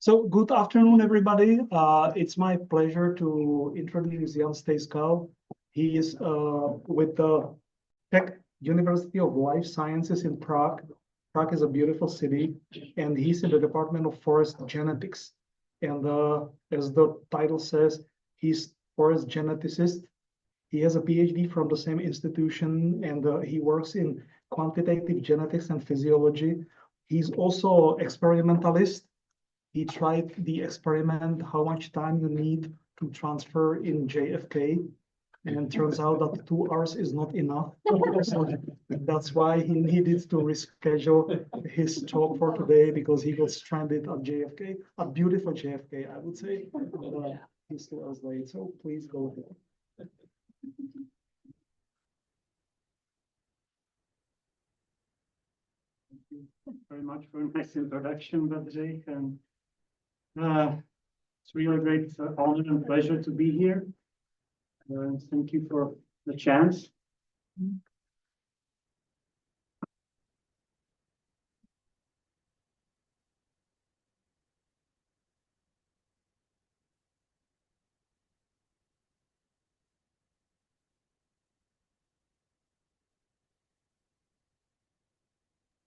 So good afternoon, everybody. It's my pleasure to introduce Jan Stejskal. He is with the Czech University of Life Sciences in Prague. Prague is a beautiful city, and he's in the Department of Forest Genetics. And as the title says, he's forest geneticist. He has a PhD from the same institution, and he works in quantitative genetics and physiology. He's also experimentalist. He tried the experiment, how much time you need to transfer in JFK, and turns out that 2 hours is not enough. So that's why he needed to reschedule his talk for today, because he got stranded at JFK, a beautiful JFK, I would say. He's 2 hours late, so please go ahead. Thank you very much for a nice introduction, Bedřich, and it's really a great honor and pleasure to be here. Thank you for the chance.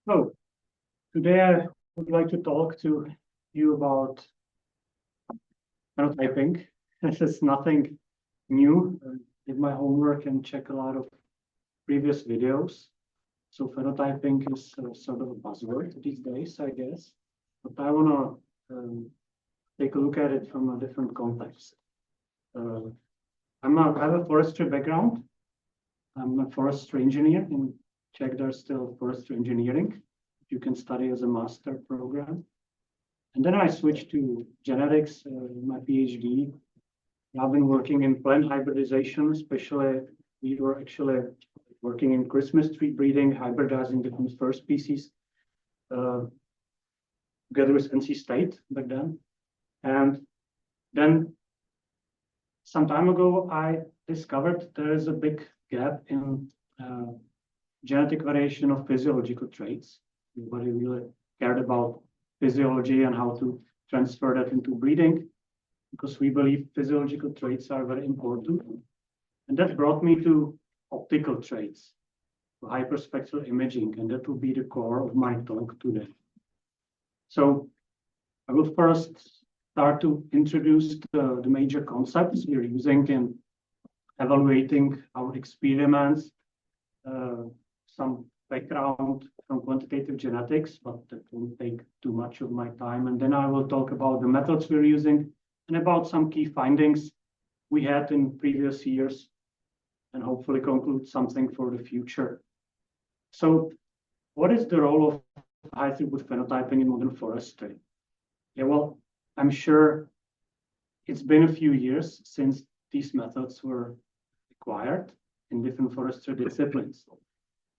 So today I would like to talk to you about phenotyping. This is nothing new. I did my homework and check a lot of previous videos. So phenotyping is sort of a buzzword these days, I guess. But I want to take a look at it from a different context. I have a forestry background. I'm a forestry engineer. In Czech, there's still forestry engineering. You can study as a master program. And then I switched to genetics, my PhD. I've been working in plant hybridization, especially we were actually working in Christmas tree breeding, hybridizing different fir species, together with NC State back then. And then some time ago, I discovered there is a big gap in genetic variation of physiological traits. Nobody really cared about physiology and how to transfer that into breeding, because we believe physiological traits are very important. And that brought me to optical traits, to hyperspectral imaging, and that will be the core of my talk today. So I will first start to introduce the major concepts we're using in evaluating our experiments, some background from quantitative genetics, but that won't take too much of my time. And then I will talk about the methods we're using and about some key findings we had in previous years, and hopefully conclude something for the future. So what is the role of high-throughput phenotyping in modern forestry? Yeah, well, I'm sure it's been a few years since these methods were acquired in different forestry disciplines.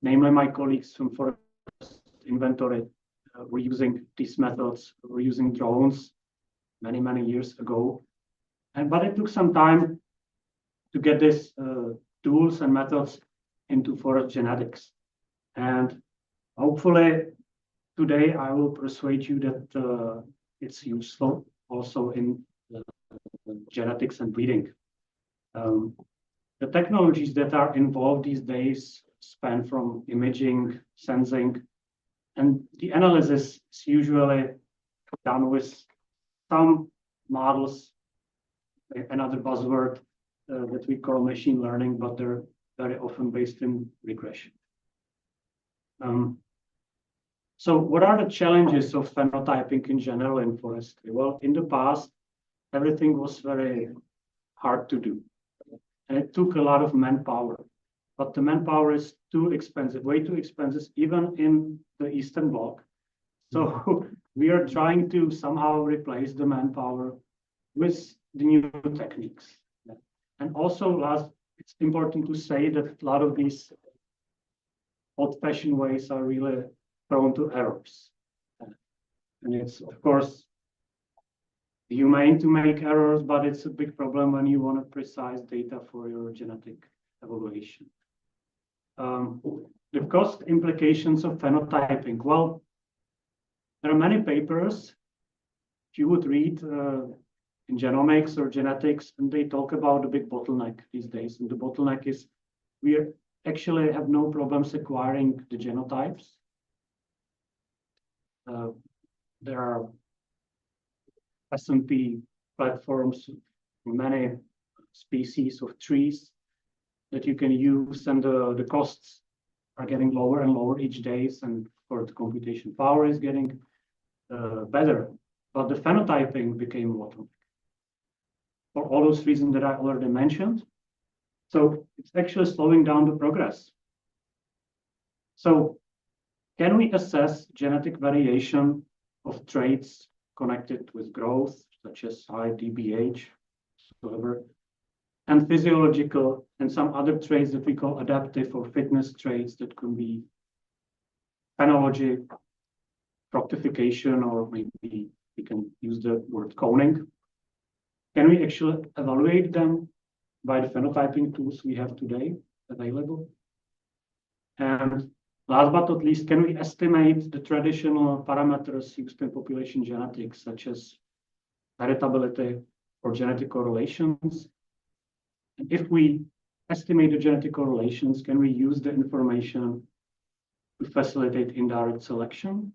Namely, my colleagues from forest inventory were using these methods, were using drones many, many years ago. But it took some time to get these tools and methods into forest genetics. And hopefully today I will persuade you that it's useful also in genetics and breeding. The technologies that are involved these days span from imaging, sensing, and the analysis is usually done with some models, another buzzword that we call machine learning, but they're very often based in regression. So what are the challenges of phenotyping in general in forestry? Well, in the past, everything was very hard to do, and it took a lot of manpower. But the manpower is too expensive, way too expensive, even in the Eastern Bloc. So we are trying to somehow replace the manpower with the new techniques. And also, it's important to say that a lot of these old-fashioned ways are really prone to errors. And it's, of course, humane to make errors, but it's a big problem when you want precise data for your genetic evaluation. The cost implications of phenotyping. Well, there are many papers if you would read in genomics or genetics, and they talk about the big bottleneck these days. And the bottleneck is we actually have no problems acquiring the genotypes. There are S&P platforms, many species of trees that you can use, and the costs are getting lower and lower each day, and for the computation power is getting better. But the phenotyping became a bottleneck for all those reasons that I already mentioned. So it's actually slowing down the progress. So can we assess genetic variation of traits connected with growth, such as high DBH, whatever, and physiological and some other traits that we call adaptive or fitness traits that can be phenology, fructification, or maybe we can use the word coning. Can we actually evaluate them by the phenotyping tools we have today available? And last but not least, can we estimate the traditional parameters used in population genetics, such as heritability or genetic correlations? And if we estimate the genetic correlations, can we use the information to facilitate indirect selection?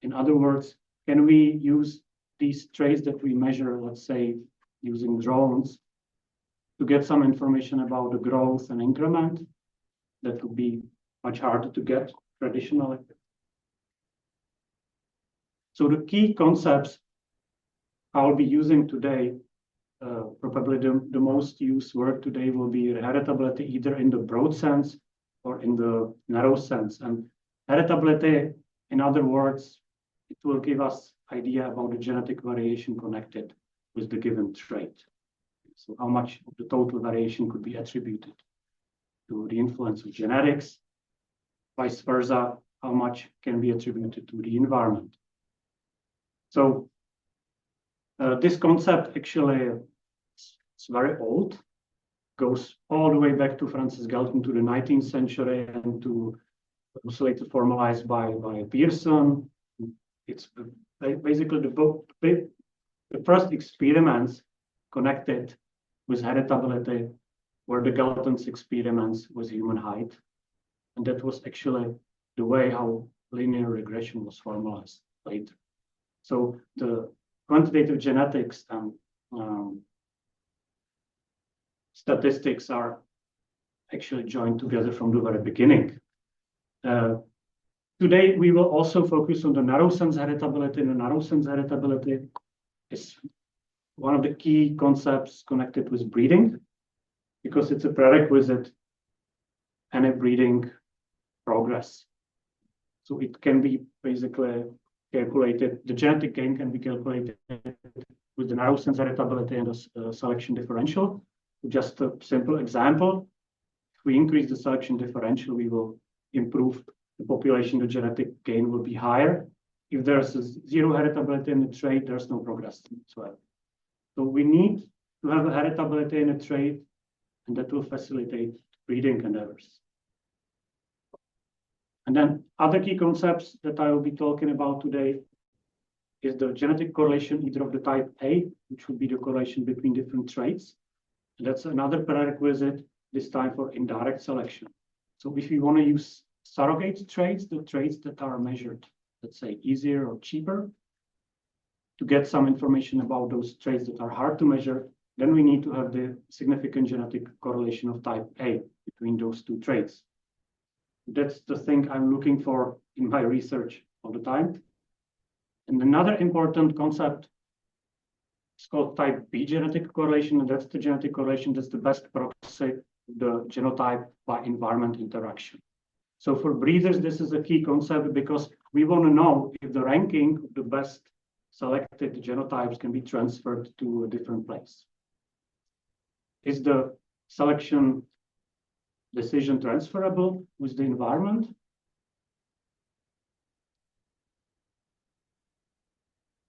In other words, can we use these traits that we measure, let's say, using drones, to get some information about the growth and increment that would be much harder to get traditionally? So the key concepts I'll be using today, probably the most used word today will be heritability, either in the broad sense or in the narrow sense. And heritability, in other words, it will give us idea about the genetic variation connected with the given trait. So how much of the total variation could be attributed to the influence of genetics, vice versa, how much can be attributed to the environment. So this concept actually is very old, goes all the way back to Francis Galton to the 19th century, and was later formalized by Pearson. It's basically the first experiments connected with heritability were the Galton's experiments with human height. And that was actually the way how linear regression was formalized later. So the quantitative genetics and statistics are actually joined together from the very beginning. Today, we will also focus on the narrow sense heritability. And the narrow sense heritability is one of the key concepts connected with breeding, because it's a prerequisite any breeding progress. So it can be basically calculated, the genetic gain can be calculated with the narrow sense heritability and the selection differential. Just a simple example, if we increase the selection differential, we will improve the population, the genetic gain will be higher. If there's a zero heritability in the trait, there's no progress whatsoever. So we need to have a heritability in a trait, and that will facilitate breeding endeavors. And then other key concepts that I will be talking about today is the genetic correlation, either of the type A, which would be the correlation between different traits. And that's another prerequisite, this time for indirect selection. So if you want to use surrogate traits, the traits that are measured, let's say, easier or cheaper, to get some information about those traits that are hard to measure, then we need to have the significant genetic correlation of type A between those two traits. That's the thing I'm looking for in my research all the time. And another important concept is called type B genetic correlation, and that's the genetic correlation that's the best proxy of the genotype by environment interaction. So for breeders, this is a key concept because we want to know if the ranking of the best selected genotypes can be transferred to a different place. Is the selection decision transferable with the environment?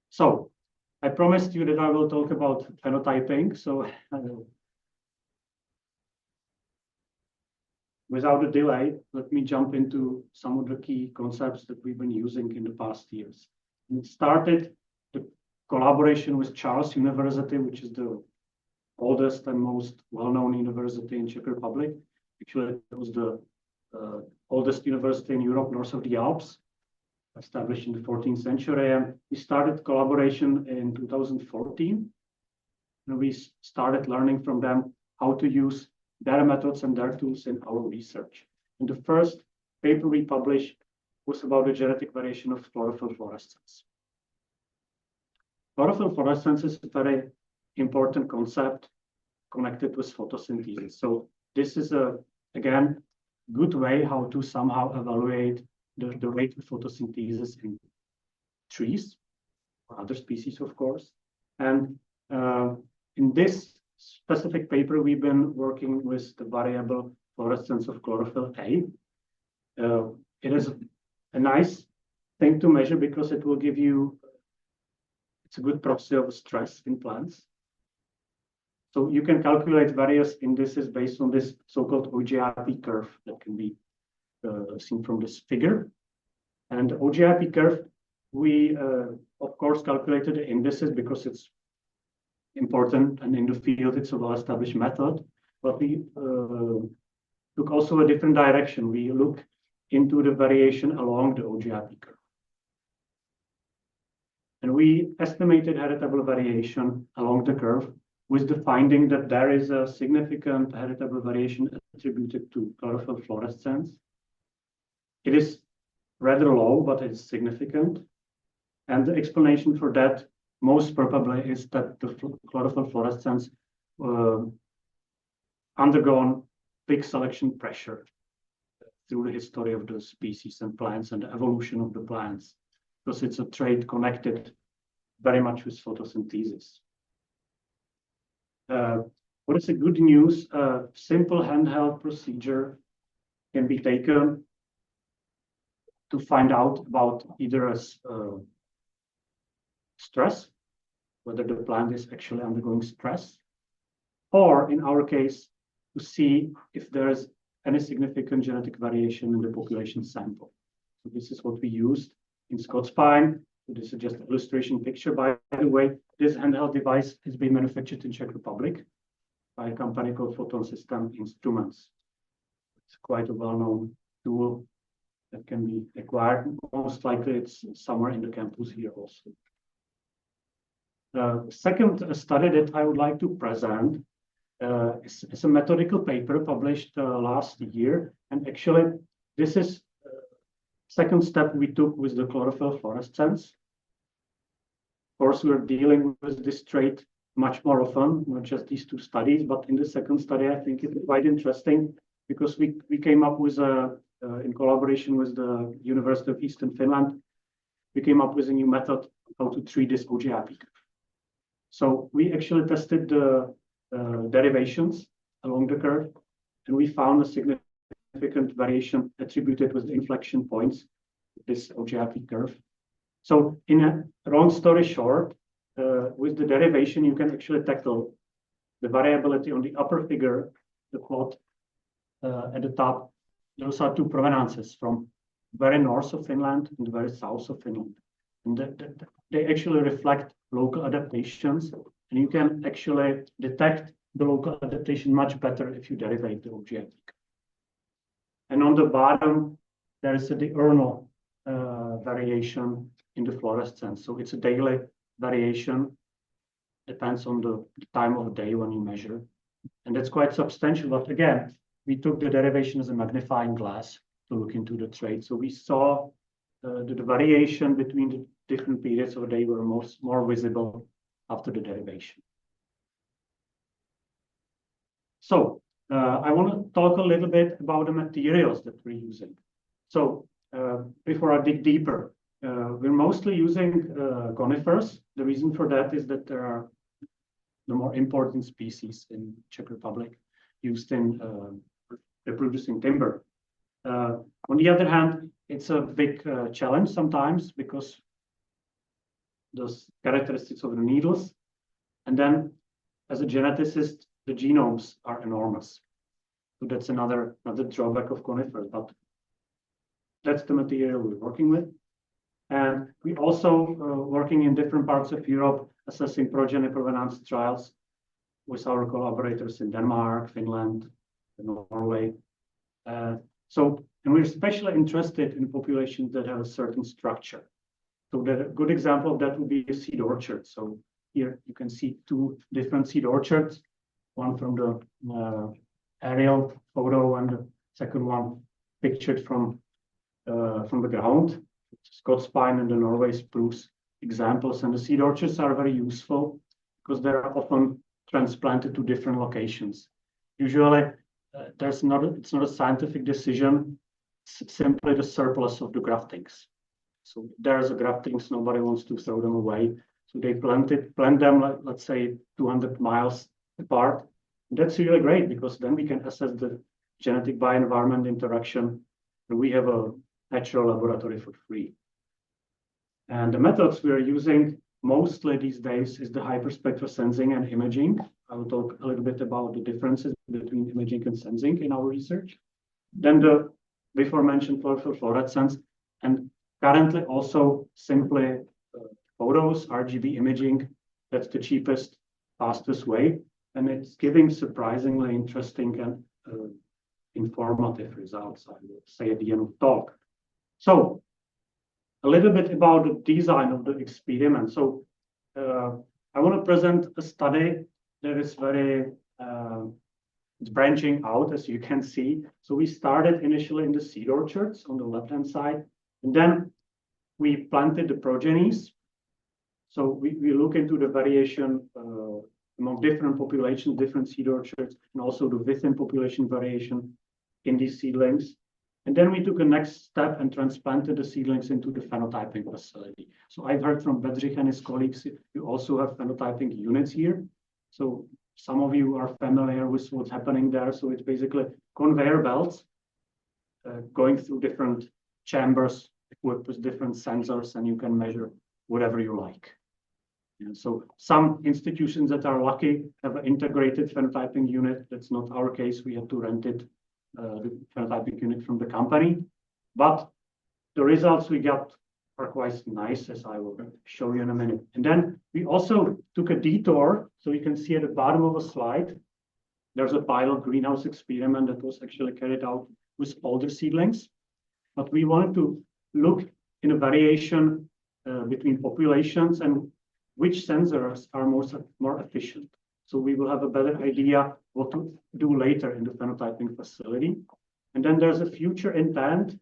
So I promised you that I will talk about phenotyping. So without a delay, let me jump into some of the key concepts that we've been using in the past years. And it started, the collaboration with Charles University, which is the oldest and most well-known university in Czech Republic. Actually, it was the oldest university in Europe, north of the Alps, established in the 14th century. And we started collaboration in 2014. And we started learning from them how to use their methods and their tools in our research. And the first paper we published was about the genetic variation of chlorophyll fluorescence. Chlorophyll fluorescence is a very important concept connected with photosynthesis. So this is again, good way how to somehow evaluate the rate of photosynthesis in trees or other species, of course. And in this specific paper, we've been working with the variable fluorescence of chlorophyll A. It is a nice thing to measure because it will give you, it's a good proxy of stress in plants. So you can calculate various indices based on this so-called OGIP curve that can be seen from this figure. And the OGIP curve, we of course calculated the indices because it's important, and in the field it's a well-established method. But we took also a different direction. We look into the variation along the OGIP curve. And we estimated heritable variation along the curve with the finding that there is a significant heritable variation attributed to chlorophyll fluorescence. It is rather low, but it's significant. And the explanation for that most probably is that the chlorophyll fluorescence undergone big selection pressure through the history of the species and plants and the evolution of the plants, because it's a trait connected very much with photosynthesis. What is the good news? A simple handheld procedure can be taken to find out about either a stress, whether the plant is actually undergoing stress, or in our case, to see if there is any significant genetic variation in the population sample. So this is what we used in Scots pine. So this is just an illustration picture. By the way, this handheld device is being manufactured in Czech Republic by a company called Photon System Instruments. It's quite a well-known tool that can be acquired. Most likely it's somewhere in the campus here also. The second study that I would like to present is a methodical paper published last year. And actually, this is second step we took with the chlorophyll fluorescence. Of course, we're dealing with this trait much more often, not just these two studies, but in the second study, I think it's quite interesting because we came up with in collaboration with the University of Eastern Finland, we came up with a new method how to treat this OGIP. So we actually tested the derivations along the curve, and we found a significant variation attributed with the inflection points, this OGIP curve. So in a long story short, with the derivation, you can actually tackle the variability on the upper figure, the plot at the top. Those are two provenances from very north of Finland and very south of Finland. And they actually reflect local adaptations, and you can actually detect the local adaptation much better if you derivate the OGIP. And on the bottom, there is a diurnal variation in the fluorescence. So it's a daily variation, depends on the time of day when you measure. And that's quite substantial. But again, we took the derivation as a magnifying glass to look into the trait. So we saw the variation between the different periods of the day were more visible after the derivation. So I want to talk a little bit about the materials that we're using. So before I dig deeper, we're mostly using conifers. The reason for that is that there are the more important species in Czech Republic used in reproducing timber. On the other hand, it's a big challenge sometimes because those characteristics of the needles. And then as a geneticist, the genomes are enormous. So that's another drawback of conifers, but that's the material we're working with. And we also working in different parts of Europe, assessing progeny provenance trials with our collaborators in Denmark, Finland, and Norway. And we're especially interested in populations that have a certain structure. So that a good example of that would be a seed orchard. So here you can see two different seed orchards, one from the aerial photo and the second one pictured from the ground. Scots pine and the Norway spruce examples. And the seed orchards are very useful because they're often transplanted to different locations. Usually, it's not a scientific decision, it's simply the surplus of the graftings. So there's a graftings, nobody wants to throw them away. So they plant them, like, let's say, 200 miles apart. And that's really great because then we can assess the genetic bioenvironment interaction. And we have a natural laboratory for free. And the methods we are using mostly these days is the hyperspectral sensing and imaging. I will talk a little bit about the differences between imaging and sensing in our research. Then the before mentioned chlorophyll fluorescence, and currently also simply photos, RGB imaging. That's the cheapest, fastest way. And it's giving surprisingly interesting and informative results, I will say at the end of the talk. So a little bit about the design of the experiment. So I want to present a study that is very it's branching out, as you can see. So we started initially in the seed orchards on the left-hand side, and then we planted the progenies. So we look into the variation among different populations, different seed orchards, and also the within population variation in these seedlings. And then we took a next step and transplanted the seedlings into the phenotyping facility. So I've heard from Bedřich and his colleagues, you also have phenotyping units here. So some of you are familiar with what's happening there. So it's basically conveyor belts going through different chambers equipped with different sensors, and you can measure whatever you like. And so some institutions that are lucky have an integrated phenotyping unit. That's not our case. We have to rent it, the phenotyping unit from the company. But the results we got are quite nice, as I will show you in a minute. And then we also took a detour. So you can see at the bottom of the slide, there's a pilot greenhouse experiment that was actually carried out with older seedlings. But we wanted to look in a variation between populations and which sensors are more efficient. So we will have a better idea what to do later in the phenotyping facility. And then there's a future intent.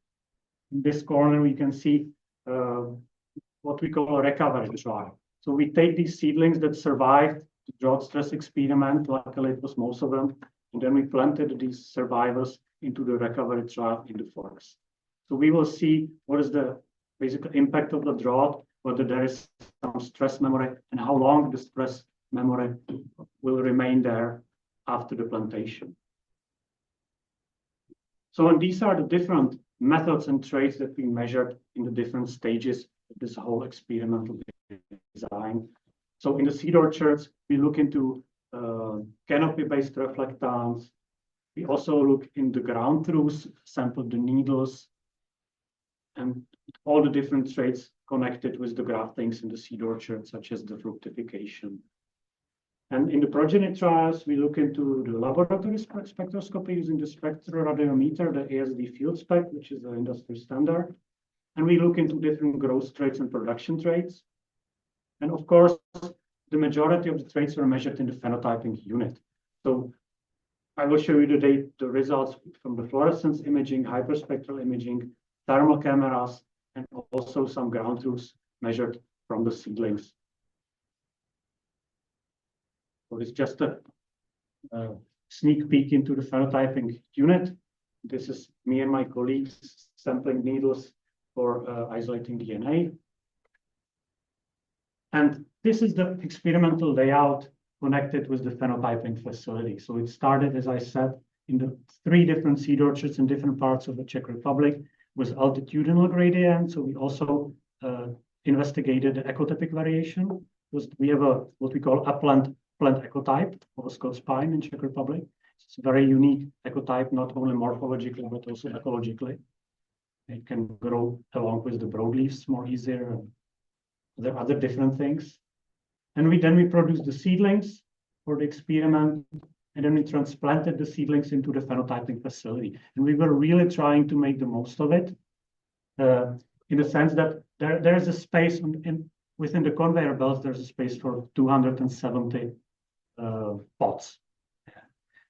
In this corner, we can see what we call a recovery trial. So we take these seedlings that survived the drought stress experiment, luckily it was most of them, and then we planted these survivors into the recovery trial in the forest. So we will see what is the basic impact of the drought, whether there is some stress memory, and how long the stress memory will remain there after the plantation. So and these are the different methods and traits that we measured in the different stages of this whole experimental design. So in the seed orchards, we look into canopy-based reflectance. We also look in the ground truths, sample the needles, and all the different traits connected with the graftings in the seed orchard, such as the fructification. And in the progeny trials, we look into the laboratory spectroscopy using the spectral radiometer, the ASD field spec, which is the industry standard. And we look into different growth traits and production traits. And of course, the majority of the traits were measured in the phenotyping unit. So I will show you the results from the fluorescence imaging, hyperspectral imaging, thermal cameras, and also some ground truths measured from the seedlings. So it's just a sneak peek into the phenotyping unit. This is me and my colleagues sampling needles for isolating DNA. And this is the experimental layout connected with the phenotyping facility. So it started, as I said, in the 3 different seed orchards in different parts of the Czech Republic with altitudinal gradient. So we also investigated the ecotypic variation. We have what we call upland plant ecotype of Scots pine in Czech Republic. It's a very unique ecotype, not only morphologically, but also ecologically. It can grow along with the broadleaves more easier. And there are other different things. And then we produced the seedlings for the experiment, and then we transplanted the seedlings into the phenotyping facility. And we were really trying to make the most of it, in the sense that there is a space within the conveyor belt. There's a space for 270 pots,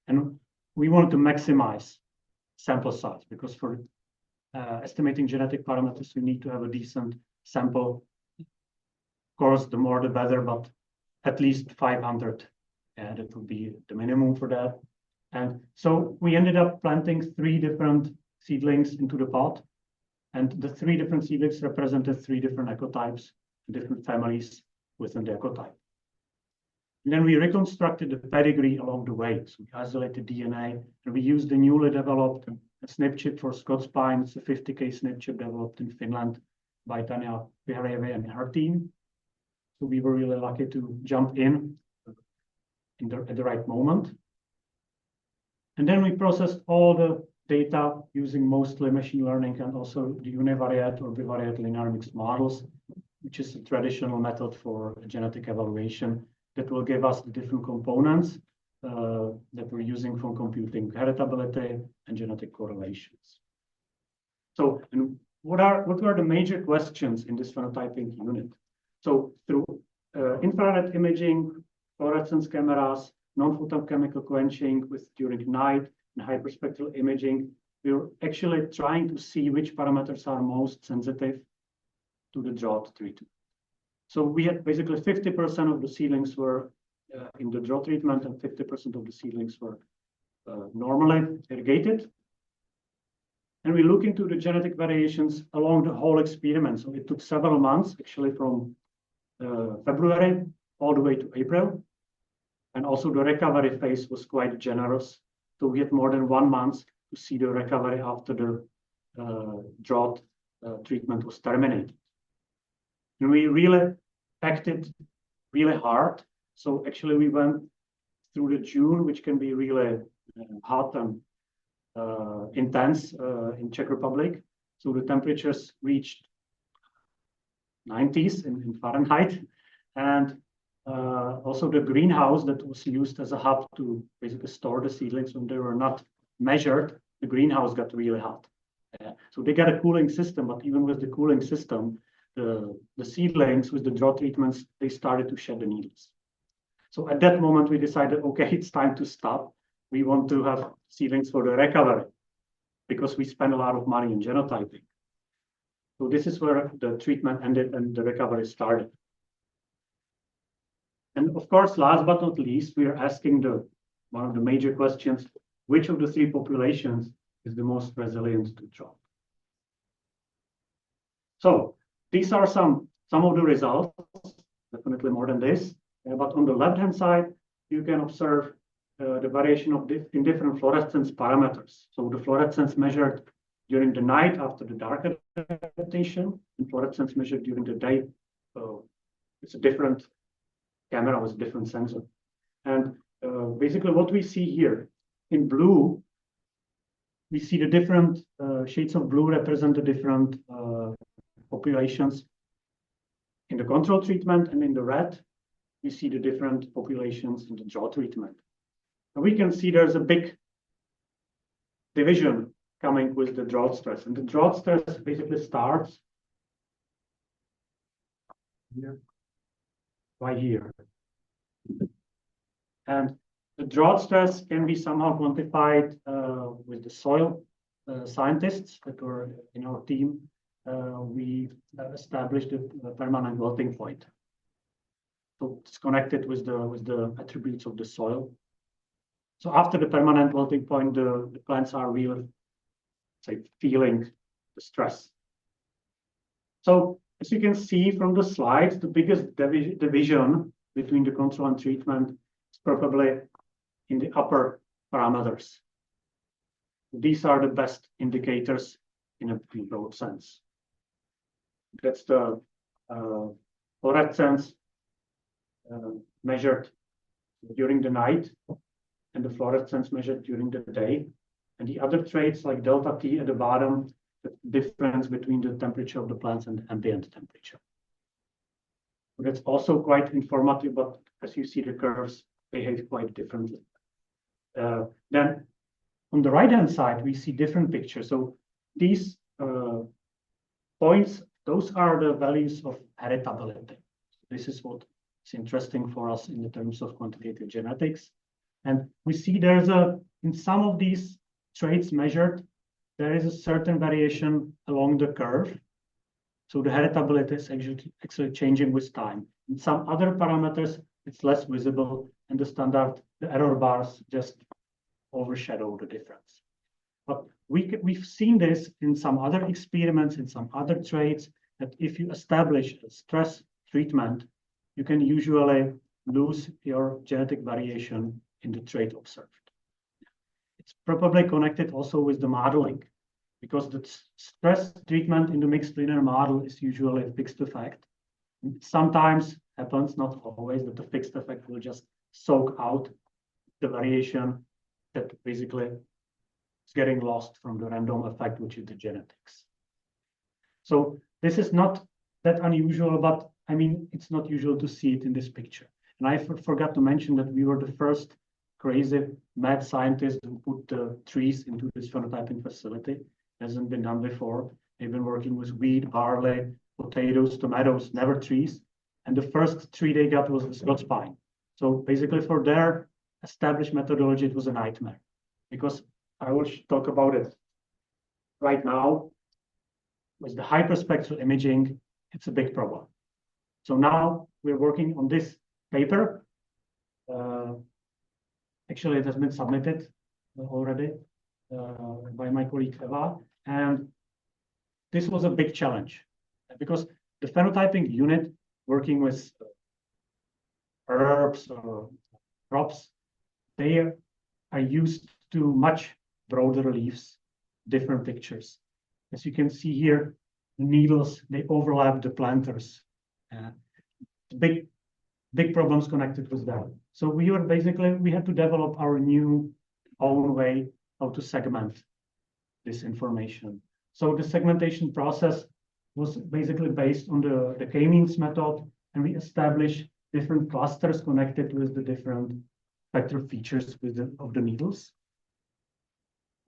and we wanted to maximize sample size, because for estimating genetic parameters, we need to have a decent sample. Of course, the more the better, but at least 500. That would be the minimum for that. And so we ended up planting 3 different seedlings into the pot. And the 3 different seedlings represented 3 different ecotypes, different families within the ecotype. And then we reconstructed the pedigree along the way. So we isolated DNA, and we used the newly developed SNP chip for Scots pine. It's a 50K SNP chip developed in Finland by Tanya Pihareve and her team. So we were really lucky to jump in at the right moment. And then we processed all the data using mostly machine learning and also the univariate or bivariate linear mixed models, which is a traditional method for genetic evaluation that will give us the different components that we're using for computing heritability and genetic correlations. So, and what were the major questions in this phenotyping unit? So through infrared imaging, fluorescence cameras, non-photochemical quenching during night, and hyperspectral imaging, we were actually trying to see which parameters are most sensitive to the drought treatment. So we had basically 50% of the seedlings were in the drought treatment, and 50% of the seedlings were normally irrigated. And we look into the genetic variations along the whole experiment. So it took several months, actually from February all the way to April. And also the recovery phase was quite generous. So we had more than 1 month to see the recovery after the drought treatment was terminated. And we really acted really hard. So actually we went through the June, which can be really hot and intense in Czech Republic. So the temperatures reached 90s in Fahrenheit. And also the greenhouse that was used as a hub to basically store the seedlings when they were not measured, the greenhouse got really hot. So they got a cooling system, but even with the cooling system, the seedlings with the drought treatments, they started to shed the needles. So at that moment, we decided, okay, it's time to stop. We want to have seedlings for the recovery because we spend a lot of money in genotyping. So this is where the treatment ended and the recovery started. And of course, last but not least, we are asking one of the major questions: which of the 3 populations is the most resilient to drought? So these are some of the results, definitely more than this. But on the left-hand side, you can observe the variation in different fluorescence parameters. So the fluorescence measured during the night after the dark adaptation, and fluorescence measured during the day. It's a different camera with a different sensor. And basically what we see here in blue, we see the different shades of blue represent the different populations in the control treatment, and in the red, we see the different populations in the drought treatment. And we can see there's a big division coming with the drought stress. And the drought stress basically starts here, right here. And the drought stress can be somehow quantified with the soil scientists that were in our team. We established a permanent melting point. So it's connected with the attributes of the soil. So after the permanent melting point, the plants are really, say, feeling the stress. So as you can see from the slides, the biggest division between the control and treatment is probably in the upper parameters. These are the best indicators in a broad sense. That's the fluorescence measured during the night and the fluorescence measured during the day. And the other traits like delta T at the bottom, the difference between the temperature of the plants and the ambient temperature. But it's also quite informative, but as you see, the curves behave quite differently. Then on the right-hand side, we see different pictures. So these points, those are the values of heritability. This is what is interesting for us in the terms of quantitative genetics. And we see there's in some of these traits measured, there is a certain variation along the curve. So the heritability is actually changing with time. In some other parameters, it's less visible, and the error bars just overshadow the difference. But we've seen this in some other experiments, in some other traits, that if you establish a stress treatment, you can usually lose your genetic variation in the trait observed. It's probably connected also with the modeling, because the stress treatment in the mixed linear model is usually a fixed effect. It sometimes happens, not always, that the fixed effect will just soak out the variation that basically is getting lost from the random effect, which is the genetics. So this is not that unusual, but I mean, it's not usual to see it in this picture. And I forgot to mention that we were the first crazy mad scientists who put the trees into this phenotyping facility. It hasn't been done before. They've been working with wheat, barley, potatoes, tomatoes, never trees. And the first tree they got was the Scots pine. So basically for their established methodology, it was a nightmare, because I will talk about it right now. With the hyperspectral imaging, it's a big problem. So now we're working on this paper. Actually, it has been submitted already by my colleague Eva. And this was a big challenge, because the phenotyping unit working with herbs or crops, they are used to much broader leaves, different pictures. As you can see here, the needles, they overlap the planters. Big problems connected with that. So we had to develop our new own way how to segment this information. So the segmentation process was basically based on the k-means method, and we established different clusters connected with the different spectral features of the needles.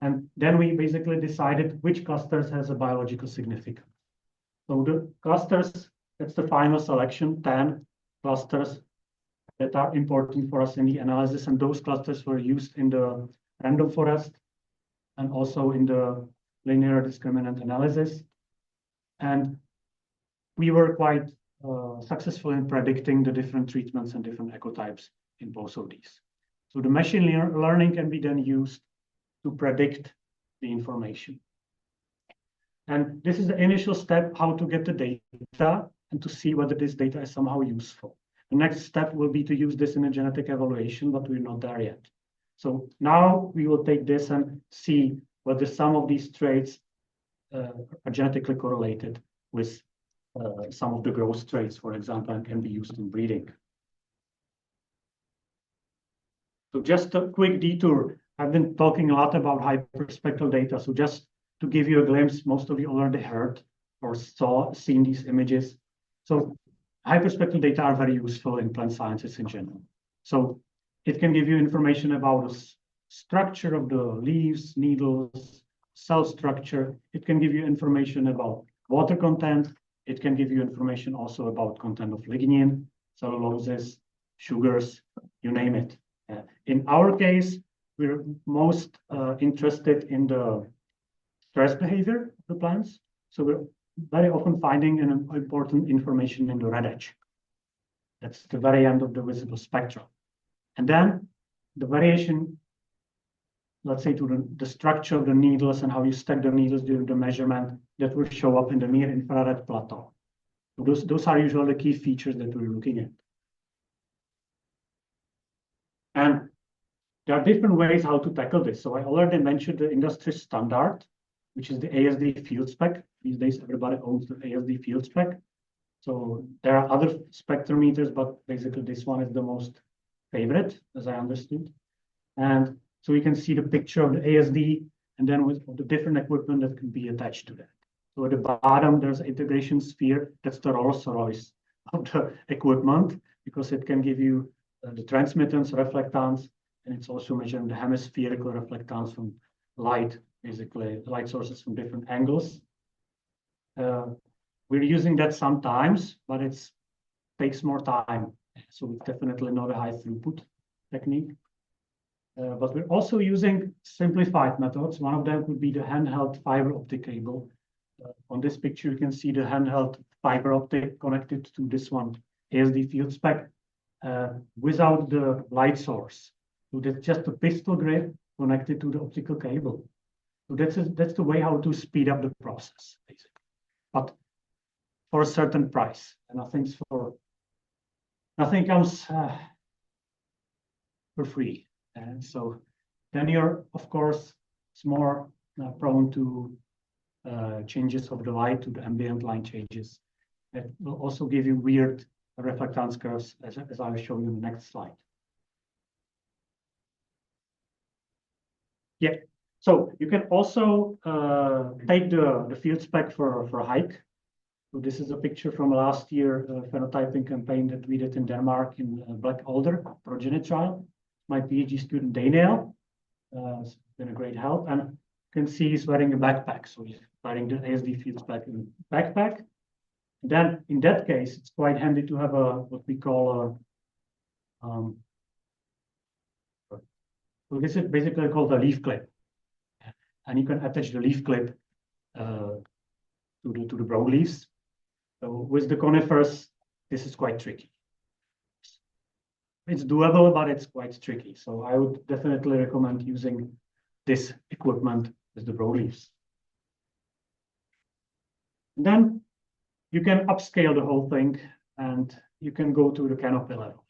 And then we basically decided which clusters has a biological significance. So the clusters, that's the final selection, 10 clusters that are important for us in the analysis. And those clusters were used in the random forest and also in the linear discriminant analysis. And we were quite successful in predicting the different treatments and different ecotypes in both of these. So the machine learning can be then used to predict the information. And this is the initial step, how to get the data and to see whether this data is somehow useful. The next step will be to use this in a genetic evaluation, but we're not there yet. So now we will take this and see whether some of these traits are genetically correlated with some of the growth traits, for example, and can be used in breeding. So just a quick detour. I've been talking a lot about hyperspectral data. So just to give you a glimpse, most of you already heard or seen these images. So hyperspectral data are very useful in plant sciences in general. So it can give you information about the structure of the leaves, needles, cell structure. It can give you information about water content. It can give you information also about content of lignin, celluloses, sugars, you name it. In our case, we're most interested in the stress behavior of the plants. So we're very often finding an important information in the red edge. That's the very end of the visible spectrum. And then the variation, let's say, to the structure of the needles and how you stack the needles during the measurement, that will show up in the near infrared plateau. So those are usually the key features that we're looking at. And there are different ways how to tackle this. So I already mentioned the industry standard, which is the ASD field spec. These days, everybody owns the ASD field spec. So there are other spectrometers, but basically this one is the most favorite, as I understood. And so you can see the picture of the ASD, and then with the different equipment that can be attached to that. So at the bottom, there's an integration sphere. That's the Rolls Royce of the equipment, because it can give you the transmittance, reflectance, and it's also measuring the hemispherical reflectance from light, basically light sources from different angles. We're using that sometimes, but it takes more time. So it's definitely not a high throughput technique. But we're also using simplified methods. One of them would be the handheld fiber optic cable. On this picture, you can see the handheld fiber optic connected to this one, ASD field spec, without the light source. So that's just a pistol grip connected to the optical cable. So that's the way how to speed up the process, basically. But for a certain price, and nothing comes for free. And so then you're, of course, it's more prone to changes of the light, to the ambient light changes. It will also give you weird reflectance curves, as I will show you in the next slide. Yeah, so you can also take the field spec for a hike. So this is a picture from last year phenotyping campaign that we did in Denmark in black alder progeny trial. My PhD student Daniel has been a great help, and you can see he's wearing a backpack. So he's wearing the ASD field spec in a backpack. And then in that case, it's quite handy to have what we call so this is basically called a leaf clip, and you can attach the leaf clip to the brown leaves. So with the conifers, this is quite tricky. It's doable, but it's quite tricky. So I would definitely recommend using this equipment with the broad leaves. And then you can upscale the whole thing, and you can go to the canopy level.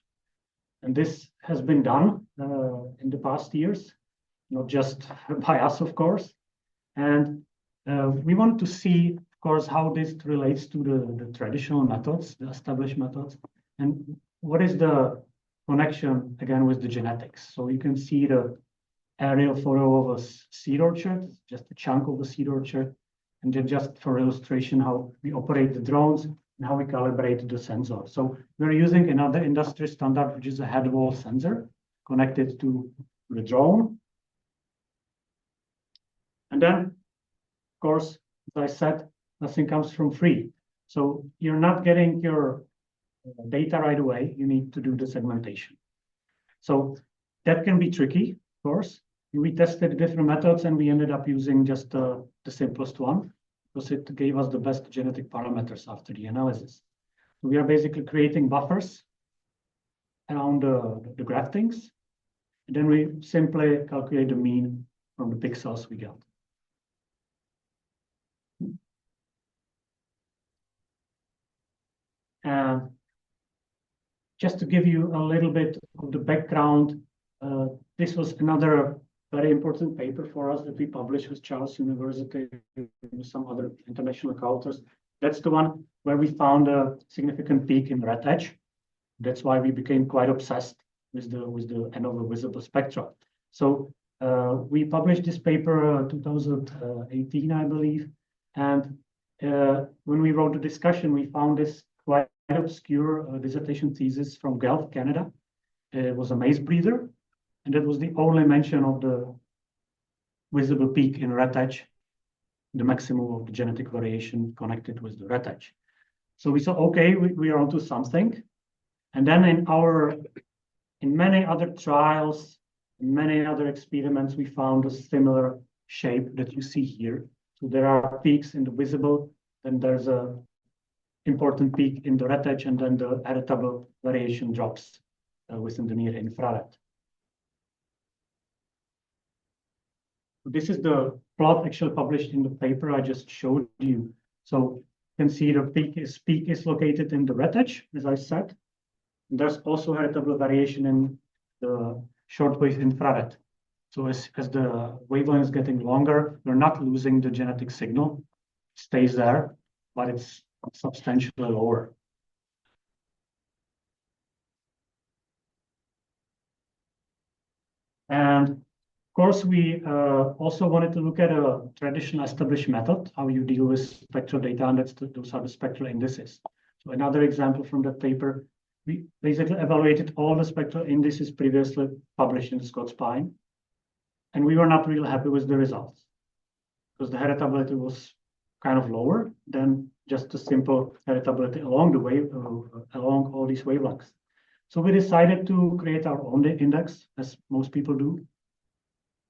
And this has been done in the past years, not just by us, of course. And we wanted to see, of course, how this relates to the traditional methods, the established methods, and what is the connection again with the genetics. So you can see the aerial photo of a seed orchard, just a chunk of the seed orchard, and then just for illustration how we operate the drones and how we calibrate the sensor. So we're using another industry standard, which is a head wall sensor connected to the drone. And then, of course, as I said, nothing comes from free. So you're not getting your data right away. You need to do the segmentation. So that can be tricky, of course. We tested different methods, and we ended up using just the simplest one, because it gave us the best genetic parameters after the analysis. So we are basically creating buffers around the graftings, and then we simply calculate the mean from the pixels we got. And just to give you a little bit of the background, this was another very important paper for us that we published with Charles University and some other international co-authors. That's the one where we found a significant peak in red edge. That's why we became quite obsessed with the end of the visible spectra. So we published this paper 2018, I believe, and when we wrote the discussion, we found this quite obscure dissertation thesis from Guelph, Canada. It was a maize breeder, and that was the only mention of the visible peak in red edge, the maximum of the genetic variation connected with the red edge. So we saw, okay, we are onto something. And then in many other trials, in many other experiments, we found a similar shape that you see here. So there are peaks in the visible, then there's a important peak in the red edge, and then the heritable variation drops within the near infrared. This is the plot actually published in the paper I just showed you. So you can see the peak is located in the red edge, as I said. And there's also heritable variation in the shortwave infrared. So as the wavelength is getting longer, you're not losing the genetic signal. It stays there, but it's substantially lower. And of course, we also wanted to look at a traditional established method, how you deal with spectral data, and those are the spectral indices. So another example from that paper, we basically evaluated all the spectral indices previously published in the Scott Spine, and we were not really happy with the results because the heritability was kind of lower than just a simple heritability along the wave, along all these wavelengths. So we decided to create our own index, as most people do,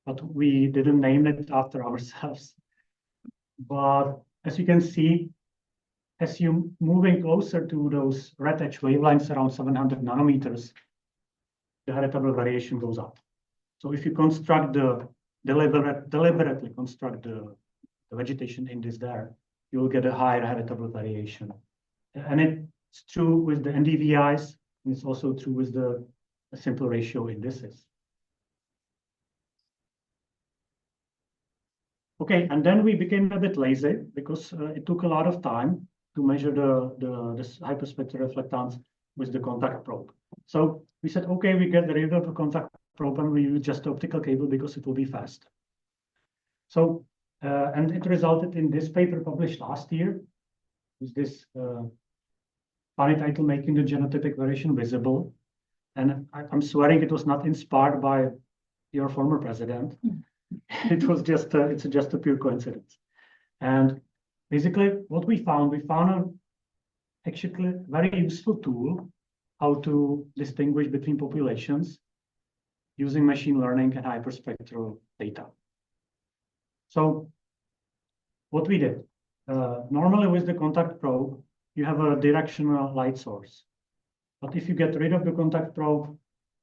but we didn't name it after ourselves. But as you can see, as you're moving closer to those red edge wavelengths around 700 nanometers, the heritable variation goes up. So if you construct deliberately construct the vegetation index there, you will get a higher heritable variation. And it's true with the NDVIs, and it's also true with the simple ratio indices. Okay, and then we became a bit lazy because it took a lot of time to measure this hyperspectral reflectance with the contact probe. So we said, okay, we get rid of the contact probe and we use just the optical cable because it will be fast. So, and it resulted in this paper published last year, with this funny title, Making the Genotypic Variation Visible. And I'm swearing it was not inspired by your former president. It was just it's just a pure coincidence. And basically what we found actually a very useful tool how to distinguish between populations using machine learning and hyperspectral data. So what we did, normally with the contact probe, you have a directional light source. But if you get rid of the contact probe,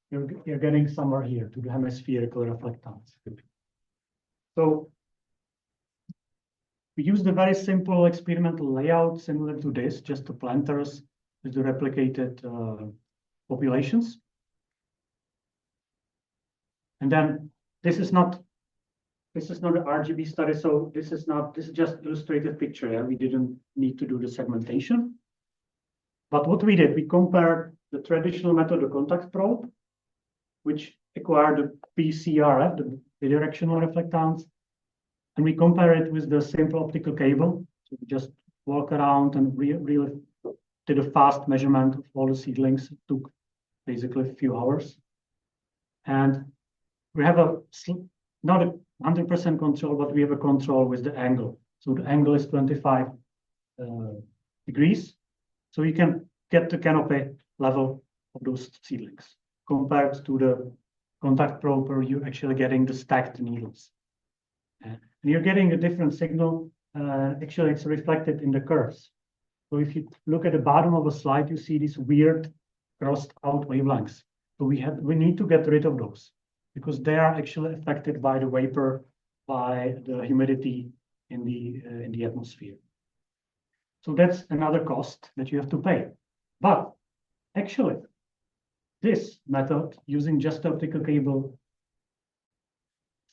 you're getting somewhere here to the hemispherical reflectance. So we used a very simple experimental layout similar to this, just the planters with the replicated populations. And then this is not an RGB study, so this is just illustrated picture. Yeah? We didn't need to do the segmentation. But what we did, we compared the traditional method, the contact probe, which acquired the PCRF, the bidirectional reflectance, and we compare it with the simple optical cable. So we just walk around and really did a fast measurement of all the seedlings. It took basically a few hours. And we have not a 100% control, but we have a control with the angle. So the angle is 25 degrees. So you can get the canopy level of those seedlings compared to the contact probe where you're actually getting the stacked needles. And you're getting a different signal. Actually, it's reflected in the curves. So if you look at the bottom of the slide, you see these weird crossed out wavelengths. So we need to get rid of those because they are actually affected by the vapor, by the humidity in the atmosphere. So that's another cost that you have to pay. But actually, this method using just the optical cable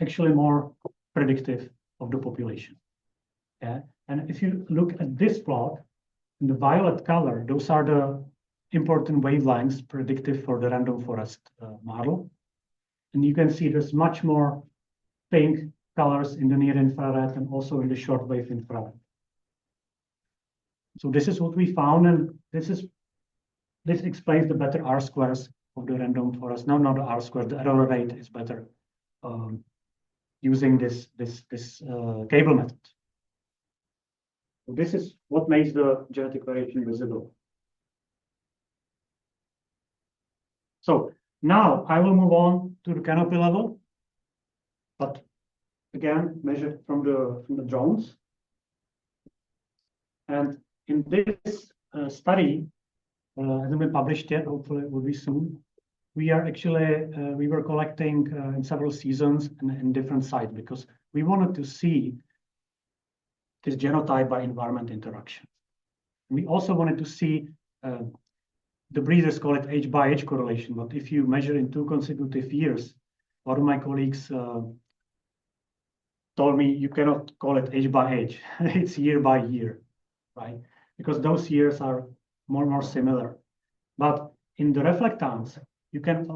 actually more predictive of the population. Yeah? And if you look at this plot, in the violet color, those are the important wavelengths predictive for the random forest model. And you can see there's much more pink colors in the near infrared and also in the shortwave infrared. So this is what we found, and this explains the better R-squares of the random forest. No, not the R-square, the error rate is better using this cable method. So this is what makes the genetic variation visible. So now I will move on to the canopy level, but again measured from the drones. And in this study, hasn't been published yet, hopefully it will be soon. We are actually, we were collecting in several seasons and in different sites because we wanted to see this genotype by environment interaction. We also wanted to see, the breeders call it age by age correlation, but if you measure in 2 consecutive years, one of my colleagues told me you cannot call it age by age, it's year by year, right? Because those years are more and more similar. But in the reflectance, you can,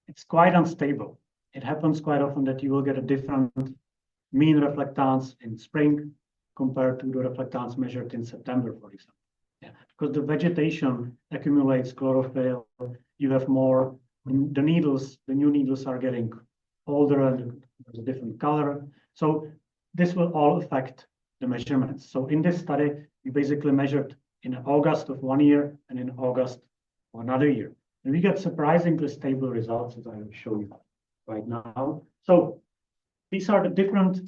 it's quite unstable. it happens quite often that you will get a different mean reflectance in spring compared to the reflectance measured in September, for example. Yeah, because the vegetation accumulates chlorophyll, you have more, the needles, the new needles are getting older and there's a different color. So this will all affect the measurements. So in this study, we basically measured in August of 1 year and in August of another year. And we get surprisingly stable results, as I will show you right now. So these are the different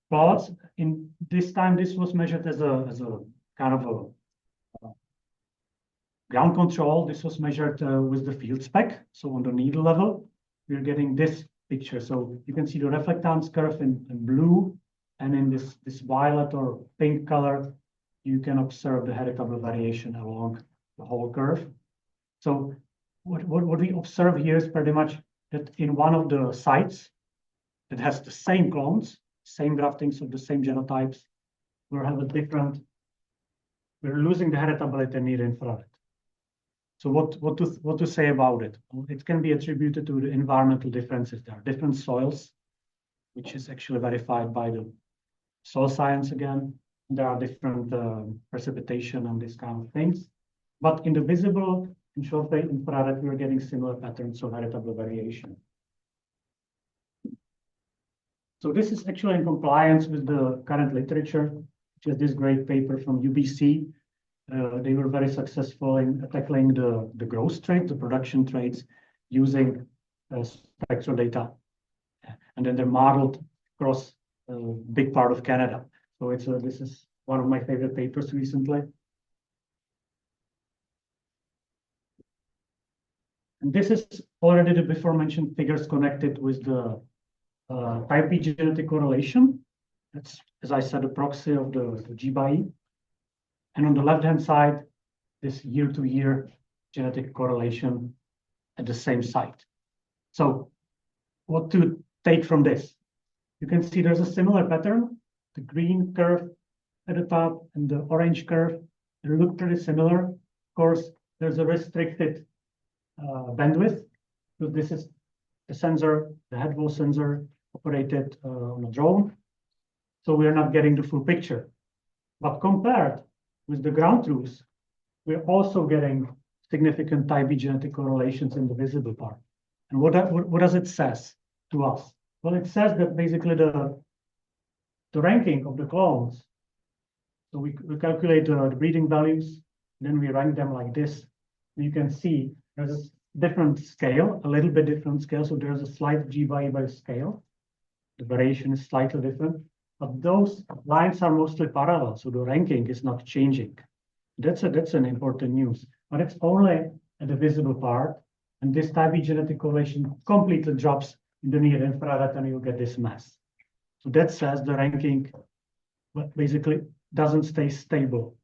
plots. In this time, this was measured as a kind of a ground control. This was measured with the field spec. So on the needle level, we're getting this picture. So you can see the reflectance curve in blue, and in this violet or pink color, you can observe the heritable variation along the whole curve. So what we observe here is pretty much that in one of the sites that has the same clones, same graftings of the same genotypes, we're losing the heritability near infrared. So what to say about it? Well, it can be attributed to the environmental differences. There are different soils, which is actually verified by the soil science again. There are different precipitation and these kind of things. But in the visible, in short-wave infrared, we're getting similar patterns of heritable variation. So this is actually in compliance with the current literature, which is this great paper from UBC. They were very successful in tackling the growth trait, the production traits, using spectral data. And then they're modeled across a big part of Canada. So this is one of my favorite papers recently. And this is already the before mentioned figures connected with the type B genetic correlation. That's, as I said, a proxy of the G by E. And on the left-hand side, this year-to-year genetic correlation at the same site. So what to take from this? You can see there's a similar pattern. The green curve at the top and the orange curve, they look pretty similar. Of course, there's a restricted bandwidth, because this is the sensor, the head wall sensor operated on a drone. So we're not getting the full picture. But compared with the ground truths, we're also getting significant type B genetic correlations in the visible part. And what does it says to us? Well, it says that basically the ranking of the clones, so we calculate the breeding values, then we rank them like this. You can see there's a different scale, a little bit different scale. So there's a slight G by E by scale. The variation is slightly different, but those lines are mostly parallel. So the ranking is not changing. That's an important news, but it's only at the visible part. And this type B genetic correlation completely drops in the near infrared, and you'll get this mess. So that says the ranking basically doesn't stay stable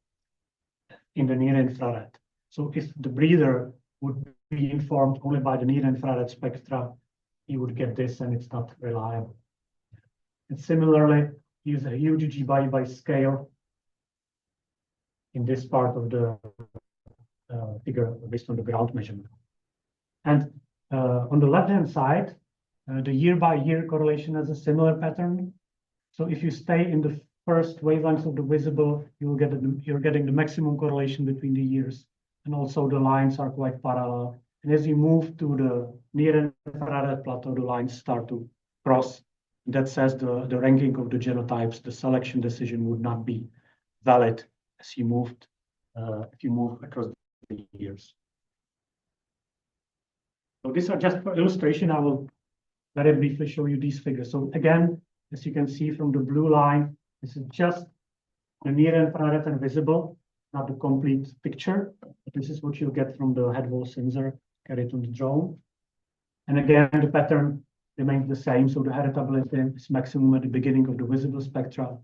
in the near infrared. So if the breeder would be informed only by the near infrared spectra, he would get this, and it's not reliable. And similarly, use a huge G by E by scale in this part of the figure based on the ground measurement. And on the left-hand side, the year-by-year correlation has a similar pattern. So if you stay in the first wavelengths of the visible, you're getting the maximum correlation between the years. And also the lines are quite parallel. And as you move to the near infrared plateau, the lines start to cross. That says the ranking of the genotypes, the selection decision would not be valid as you moved, if you move across the years. So these are just for illustration. I will very briefly show you these figures. So again, as you can see from the blue line, this is just the near infrared and visible, not the complete picture. This is what you'll get from the head wall sensor carried on the drone. And again, the pattern remains the same. So the heritability is maximum at the beginning of the visible spectra.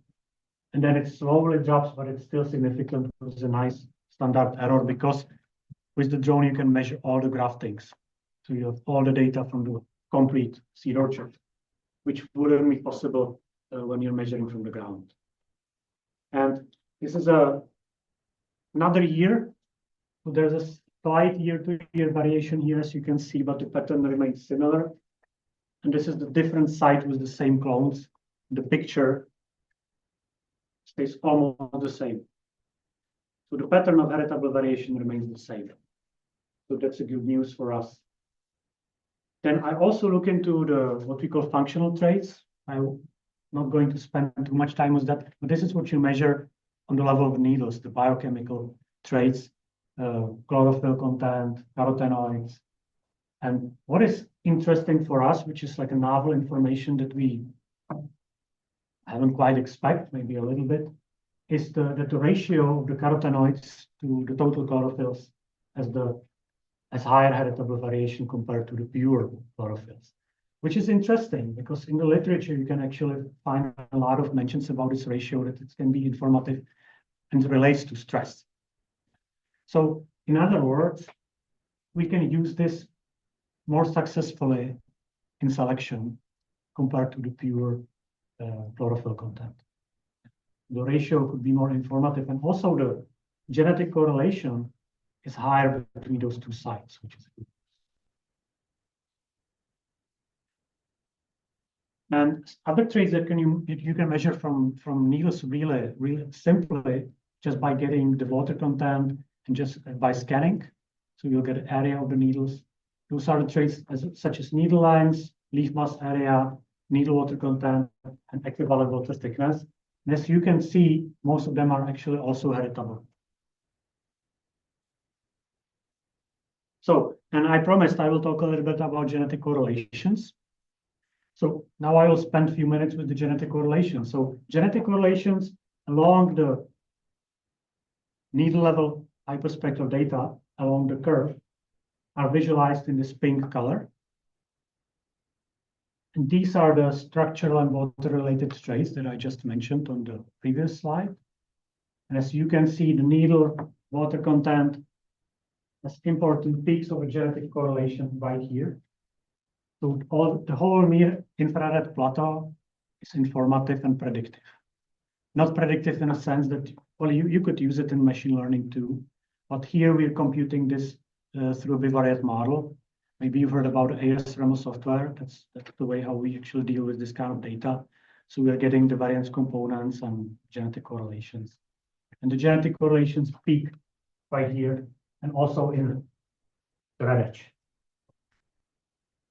And then it slowly drops, but it's still significant. It's a nice standard error, because with the drone, you can measure all the graftings. So you have all the data from the complete seed orchard, which wouldn't be possible when you're measuring from the ground. And this is another year. So there's a slight year-to-year variation here, as you can see, but the pattern remains similar. and this is the different site with the same clones. The picture stays almost the same. So the pattern of heritable variation remains the same. So that's a good news for us. Then I also look into the what we call functional traits. I'm not going to spend too much time with that, but this is what you measure on the level of needles, the biochemical traits, chlorophyll content, carotenoids. And what is interesting for us, which is like a novel information that we haven't quite expect, maybe a little bit, is that the ratio of the carotenoids to the total chlorophylls has higher heritable variation compared to the pure chlorophylls, which is interesting because in the literature you can actually find a lot of mentions about this ratio, that it can be informative and relates to stress. So in other words, we can use this more successfully in selection compared to the pure chlorophyll content. The ratio could be more informative, and also the genetic correlation is higher between those two sites, which is good. And other traits that you can measure from needles really simply just by getting the water content and just by scanning. So you'll get an area of the needles. Those are the traits such as needle length, leaf mass area, needle water content, and equivalent water thickness. And as you can see, most of them are actually also heritable. So, and I promised I will talk a little bit about genetic correlations. So now I will spend a few minutes with the genetic correlations. So genetic correlations along the needle level hyperspectral data along the curve are visualized in this pink color. And these are the structural and water-related traits that I just mentioned on the previous slide. And as you can see, the needle water content has important peaks of a genetic correlation right here. So the whole near infrared plateau is informative and predictive. Not predictive in a sense that, well, you could use it in machine learning too, but here we're computing this through a bivariate model. Maybe you've heard about ASRM software. That's the way how we actually deal with this kind of data. So we're getting the variance components and genetic correlations. And the genetic correlations peak right here and also in the red edge.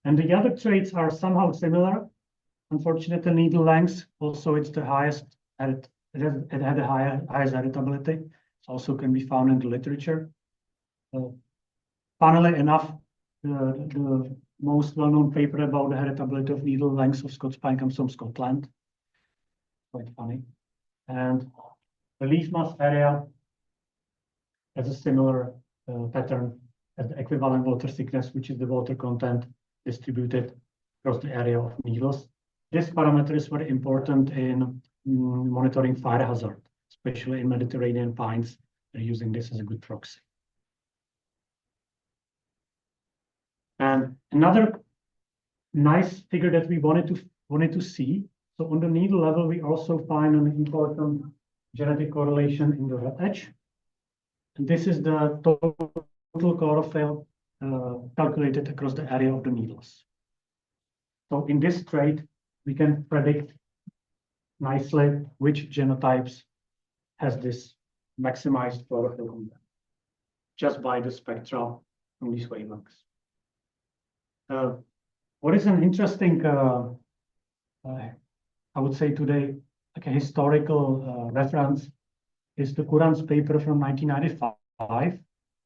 And the other traits are somehow similar. Unfortunately, needle length, also it's the highest, it had the highest heritability. It also can be found in the literature. Funnily enough, the most well-known paper about the heritability of needle length of Scots pine comes from Scotland. Quite funny. And the leaf mass area has a similar pattern as the equivalent water thickness, which is the water content distributed across the area of needles. This parameter is very important in monitoring fire hazard, especially in Mediterranean pines. They're using this as a good proxy. And another nice figure that we wanted to see. So on the needle level, we also find an important genetic correlation in the red edge. And this is the total chlorophyll calculated across the area of the needles. So in this trait, we can predict nicely which genotypes has this maximized chlorophyll content just by the spectra from these wavelengths. What is an interesting, I would say today, like a historical reference is the Courant's paper from 1995. It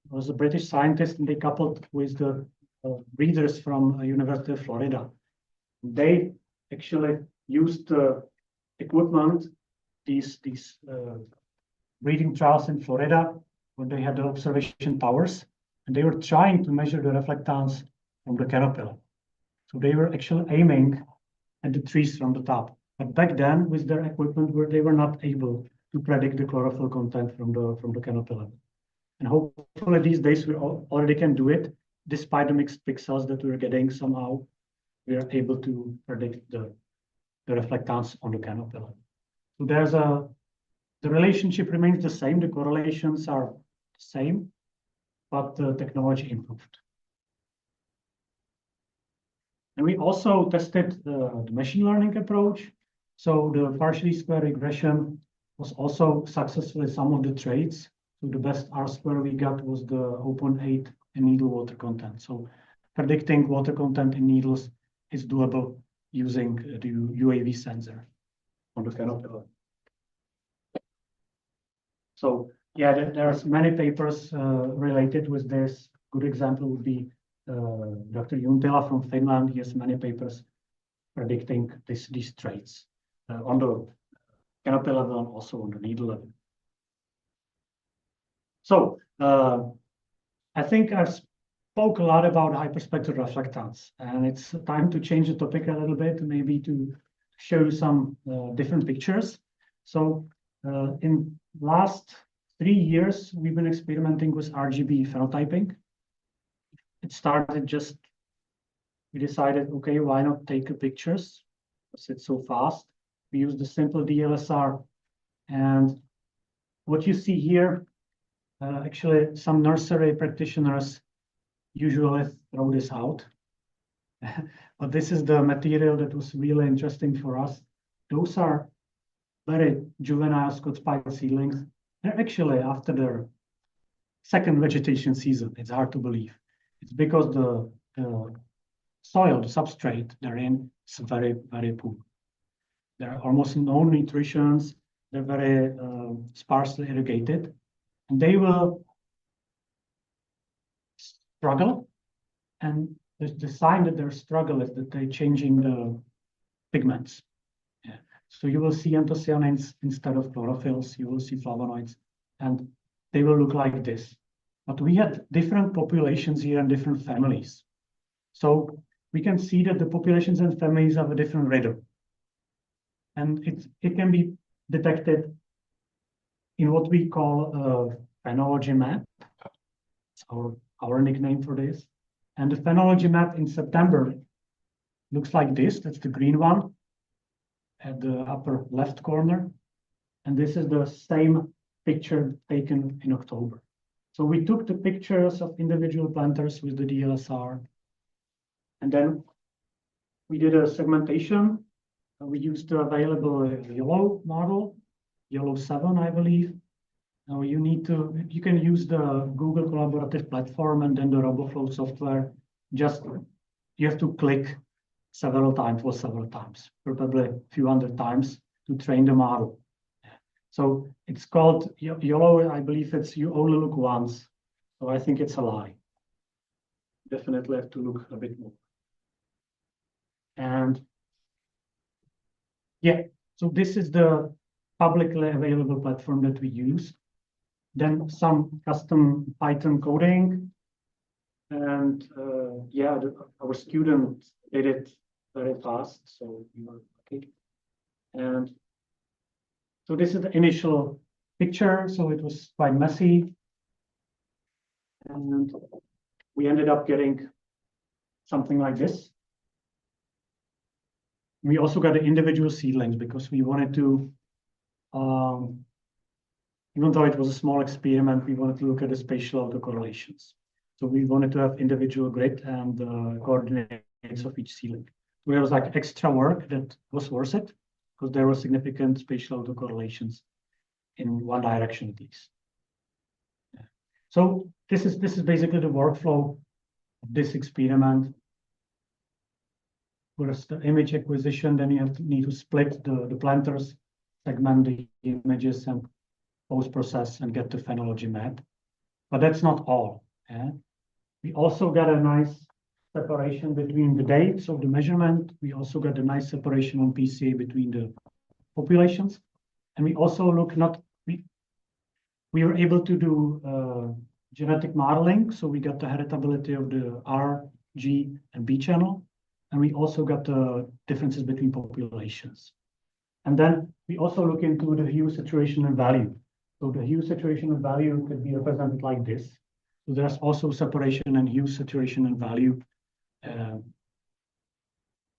was a British scientist, and they coupled with the readers from University of Florida. They actually used equipment, these breeding trials in Florida, where they had the observation towers, and they were trying to measure the reflectance from the canopy. So they were actually aiming at the trees from the top. But back then, with their equipment, they were not able to predict the chlorophyll content from the canopy level. And hopefully these days we already can do it, despite the mixed pixels that we're getting. Somehow we are able to predict the reflectance on the canopy level. So there's the relationship remains the same, the correlations are the same, but the technology improved. And we also tested the machine learning approach. So the partially square regression was also successful in some of the traits. So the best R-square we got was the 0.8 in needle water content. So predicting water content in needles is doable using the UAV sensor on the Canopy. So yeah, there's many papers related with this. Good example would be Dr. Juntila from Finland. He has many papers predicting these traits on the Canopy level and also on the needle level. So I think I've spoke a lot about hyperspectral reflectance, and it's time to change the topic a little bit, maybe to show you some different pictures. So in last 3 years, we've been experimenting with RGB phenotyping. It started we decided, okay, why not take pictures? Because it's so fast. We used the simple DLSR. And what you see here, actually, some nursery practitioners usually throw this out. But this is the material that was really interesting for us. Those are very juvenile Scott spike seedlings. They're actually after their second vegetation season. It's hard to believe. It's because the soil, the substrate they're in, is very, very poor. There are almost no nutrients. They're very sparsely irrigated. And they will struggle. And the sign that they're struggle is that they're changing the pigments. Yeah. So you will see anthocyanins instead of chlorophylls. You will see flavonoids. And they will look like this. But we had different populations here and different families. So we can see that the populations and families have a different rhythm. And it can be detected in what we call a phenology map. It's our nickname for this. And the phenology map in September looks like this. That's the green one at the upper left corner. And this is the same picture taken in October. So we took the pictures of individual planters with the DLSR. And then we did a segmentation. We used the available yellow model, yellow 7, I believe. Now you can use the Google collaborative platform and then the RoboFlow software. You have to click several times, probably a few hundred times to train the model. So it's called yellow. I believe you only look once. So I think it's a lie. Definitely have to look a bit more. And yeah, so this is the publicly available platform that we use. Then some custom Python coding. And yeah, our student did it very fast, so we were lucky. And so this is the initial picture. So it was quite messy. And we ended up getting something like this. We also got the individual seedlings because we wanted to, even though it was a small experiment, we wanted to look at the spatial autocorrelations. So we wanted to have individual grid and coordinates of each seedling. So there was like extra work that was worth it because there were significant spatial autocorrelations in one direction at least. Yeah. So this is basically the workflow of this experiment. First, the image acquisition, then you need to split the planters, segment the images, and post-process and get the phenology map. But that's not all. Yeah? We also got a nice separation between the dates of the measurement. We also got a nice separation on PCA between the populations. And we also we were able to do genetic modeling. So we got the heritability of the R, G, and B channel. And we also got the differences between populations. And then we also look into the hue, saturation, and value. So the hue, saturation, and value could be represented like this. So there's also separation and hue, saturation, and value.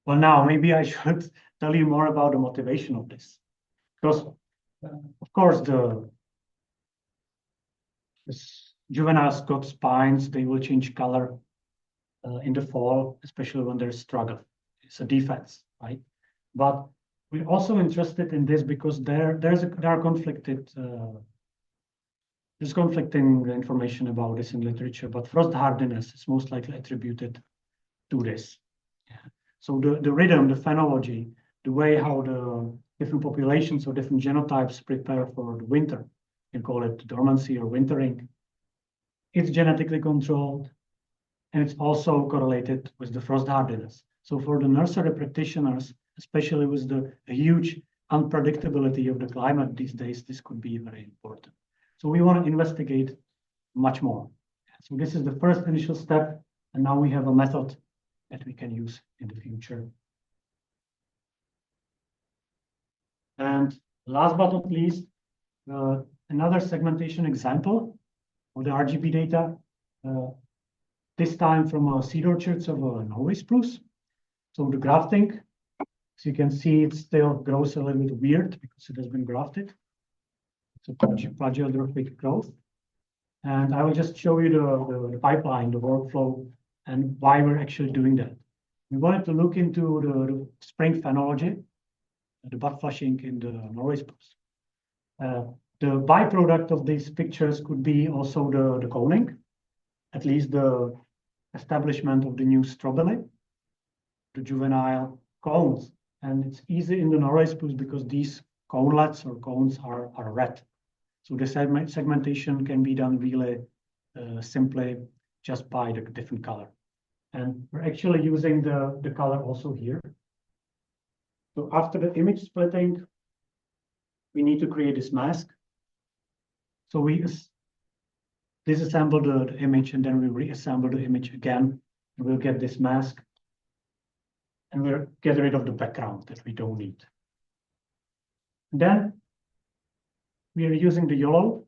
Well, now maybe I should tell you more about the motivation of this. Because, of course, the juvenile Scott spines, they will change color in the fall, especially when there's struggle. It's a defense, right? But we're also interested in this because there are there's conflicting information about this in literature, but frost hardiness is most likely attributed to this. Yeah. So the rhythm, the phenology, the way how the different populations or different genotypes prepare for the winter, you can call it dormancy or wintering, it's genetically controlled, and it's also correlated with the frost hardiness. So for the nursery practitioners, especially with the huge unpredictability of the climate these days, this could be very important. So we want to investigate much more. So this is the first initial step, and now we have a method that we can use in the future. And last but not least, another segmentation example of the RGB data, this time from seed orchards of Norway spruce. So the grafting, as you can see, it still grows a little bit weird because it has been grafted. It's a plagiodrophic growth. And I will just show you the pipeline, the workflow, and why we're actually doing that. We wanted to look into the spring phenology, the bud flushing in the Norway spruce. The byproduct of these pictures could be also the coning, at least the establishment of the new strobili, the juvenile cones. And it's easy in the Norway spruce because these conelets or cones are red. So the segmentation can be done really simply just by the different color. And we're actually using the color also here. So after the image splitting, we need to create this mask. So we disassemble the image and then we reassemble the image again. And we'll get this mask. And we'll get rid of the background that we don't need. And then we are using the YOLO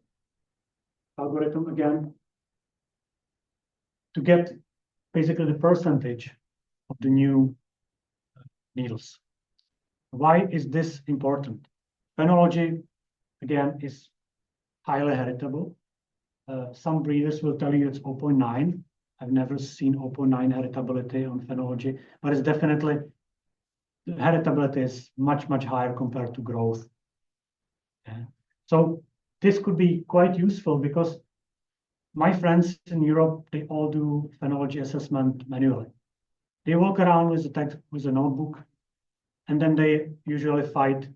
algorithm again to get basically the percentage of the new needles. Why is this important? Phenology, again, is highly heritable. Some breeders will tell you it's 0.9. I've never seen 0.9 heritability on phenology, but it's definitely, the heritability is much, much higher compared to growth. Yeah. So this could be quite useful because my friends in Europe, they all do phenology assessment manually. They walk around with a text, with a notebook, and then they usually fight,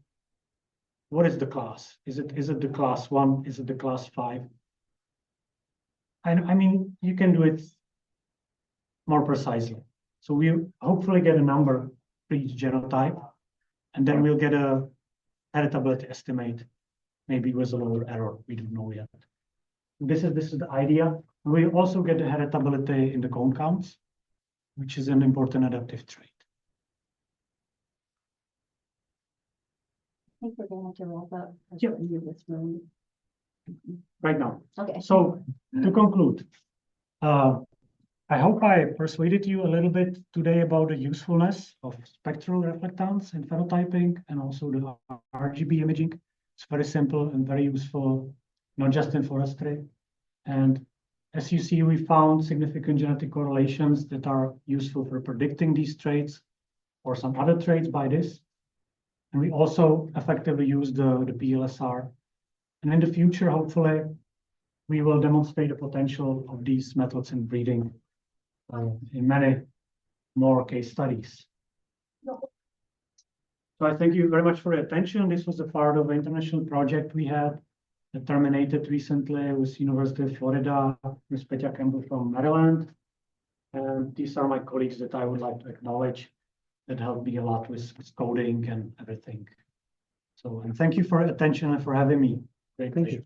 what is the class? Is it the class 1? Is it the class 5? I mean, you can do it more precisely. So we hopefully get a number for each genotype, and then we'll get a heritability estimate, maybe with a lower error. We don't know yet. This is the idea. We also get the heritability in the cone counts, which is an important adaptive trait. I think we're going to wrap up. Yep. This room. Right now. Okay. So to conclude, I hope I persuaded you a little bit today about the usefulness of spectral reflectance in phenotyping and also the RGB imaging. It's very simple and very useful, not just in forestry. And as you see, we found significant genetic correlations that are useful for predicting these traits or some other traits by this. And we also effectively use the PLSR. And in the future, hopefully, we will demonstrate the potential of these methods in breeding in many more case studies. So I thank you very much for your attention. This was a part of an international project we had that terminated recently with University of Florida, Ms. Petya Campbell from Maryland. And these are my colleagues that I would like to acknowledge that helped me a lot with coding and everything. So, and thank you for your attention and for having me. Great pleasure.